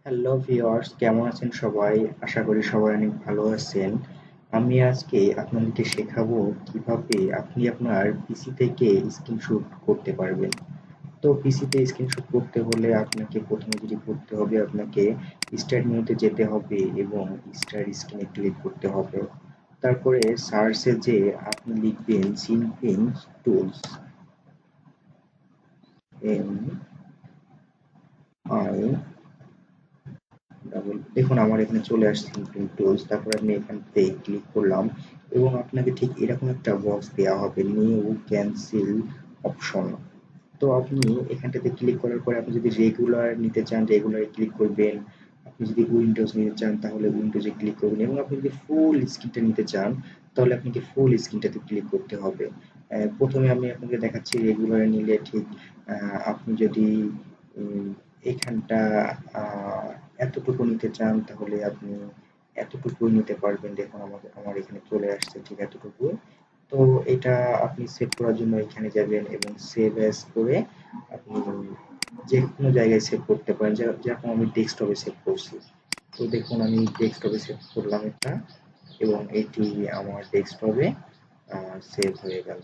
Hello viewers, কেমন আছেন সবাই? আশা করি সবাই অনেক ভালো আছেন। আমি আজকে আপনাদেরকে শেখাবো কিভাবে আপনি আপনার পিসি থেকে স্ক্রিনশট করতে পারবেন। তো পিসিতে স্ক্রিনশট করতে হলে আপনাকে প্রথমে যেটি করতে হবে, আপনাকে স্টার্ট মেনুতে যেতে হবে এবং স্টার স্ক্রিনে ক্লিক করতে হবে। তারপরে সার্চে যে আপনি লিখবেন সিনফিন টুলস, এম আই দেখুন আমার এখানে চলে আসছে ইনফিনিট টুলস। তারপর আমি এখানতে ক্লিক করলাম এবং আপনাকে ঠিক এরকম একটা বক্স দেওয়া হবে, নিউ ক্যান্সেল অপশন। তো আপনি এখানটাতে ক্লিক করার পরে আপনি যদি রেগুলার নিতে চান রেগুলারে ক্লিক করবেন। আপনি যদি উইন্ডোজ নিতে চান তাহলে উইন্ডোজে ক্লিক করবেন এবং আপনি যদি ফুল স্ক্রিনটা নিতে চান তাহলে আপনাকে ফুল স্ক্রিনটাতে ক্লিক করতে হবে। প্রথমে আমি আপনাকে দেখাচ্ছি রেগুলারে নিলে ঠিক আপনি যদি উম, এখানটা এতটুকু নিতে চান তাহলে আপনি এতটুকুই নিতে পারবেন। দেখুন আমার এখানে চলে আসছে ঠিক এতটুকু। তো এটা আপনি সেভ করার জন্য এখানে যাবেন এবং সেভ অ্যাজ করে আপনি যে কোনো জায়গায় সেভ করতে পারেন। যেরকম আমি ডেস্কটপে সেভ করছি। তো দেখুন আমি ডেস্কটপে সেভ করলাম এটা এবং এটি আমার ডেস্কটপে সেভ হয়ে গেল।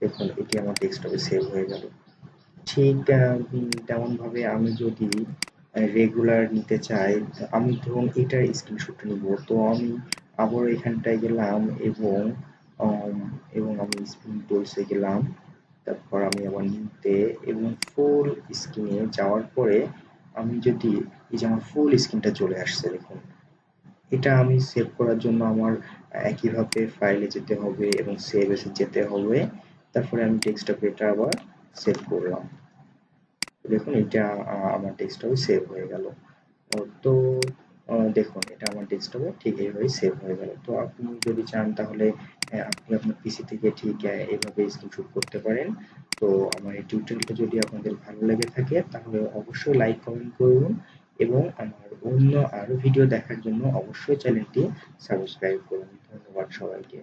দেখুন এটি আমার ডেস্কটপে সেভ হয়ে গেল। ঠিক তেমনভাবে আমি যদি রেগুলার নিতে চাই, তো আমি ধরুন এটার স্ক্রিনশট নিব। তো আমি আবারও এখানটায় গেলাম এবং আম, আমি স্ক্রিন টুলসে গেলাম। তারপর আমি আবার নিতে এবং ফুল স্ক্রিনে যাওয়ার পরে আমি যদি এই যে আমার ফুল স্ক্রিনটা চলে আসছে দেখুন। এটা আমি সেভ করার জন্য আমার একইভাবে ফাইলে যেতে হবে এবং সেভ এসে যেতে হবে। তারপরে আমি ডেস্কটপে এটা আবার সেভ করলাম। দেখুন এটা আমার ডেস্কটপে সেভ হয়ে গেল। তো দেখুন এটা আমার ডেস্কটপে ঠিক এইভাবে সেভ হয়ে গেল। তো আপনি যদি চান তাহলে আপনি আপনার পিসি থেকে ঠিক এভাবে স্ক্রিনশট করতে পারেন। তো আমার এই টিউটোরিয়ালটা যদি আপনাদের ভালো লেগে থাকে তাহলে অবশ্যই লাইক কমেন্ট করুন এবং আমার অন্য আরো ভিডিও দেখার জন্য অবশ্যই চ্যানেলটি সাবস্ক্রাইব করুন। ধন্যবাদ সবাইকে।